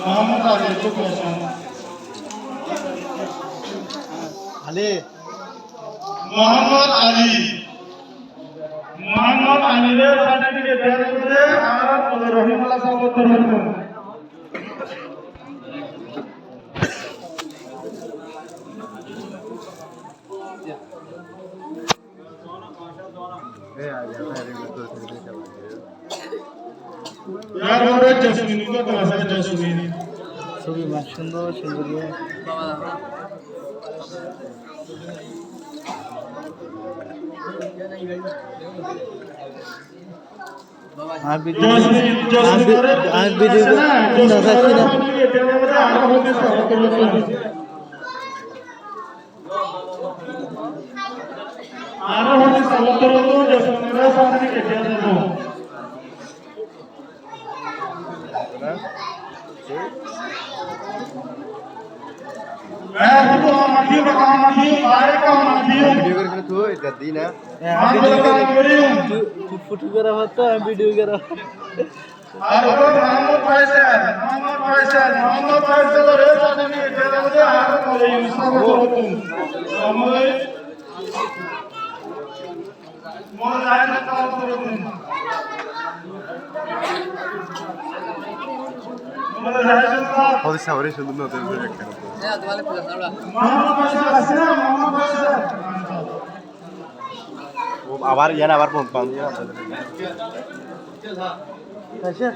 মোহাম্মদ আলী চুকুয়াশন আলী মোহাম্মদ আলী মোহাম্মদ আলীর সার্টিফিকেট দেওয়ার পরে আমরা রহিমুল্লাহ সাহেব তরফ यार वो जैस्मिन को तो ऐसा जैस्मिन ছবি মান সুন্দর সুন্দর আর ভিডিও দেখাচ্ছি না আরো হচ্ছে সালাতর জসমিনের সামনে কেটে দেব मैं तो माफी बता माफी बारे का माफी वीडियो करके तो इधर दी ना तू फोटो करा तो हम वीडियो करा और वो मोहम्मद फैसल तो रे साथ में तेरे मुझे आगे बोले यूसुफ को तुम समय मोर लाइन का करो तुम बहुत सारे सुंदर होते हैं वो আবার ইয়ান আবার ফোন পান ইয়ান আচ্ছা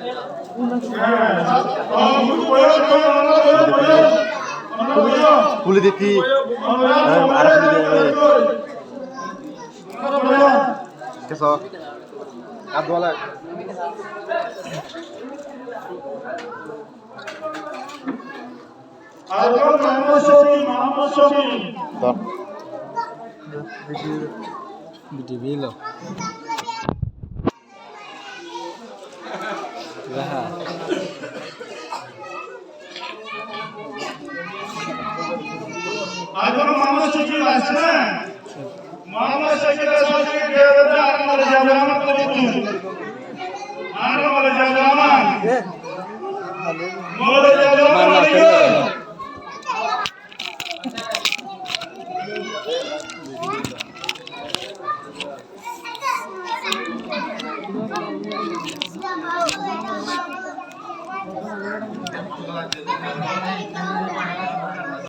ফুলে দিতি আর ফুলে দিতে কেসো আদওয়ালা আরো মোহাম্মদ শফি ধর ভিডিও ভিলো রাহা আরো মোহাম্মদ শফি আসছে মোহাম্মদ শফি রাসূলকে দেওয়া আর মরে যাবে আমার তো আর মরে যাবে আমার মরে যাবে আমার Thank you.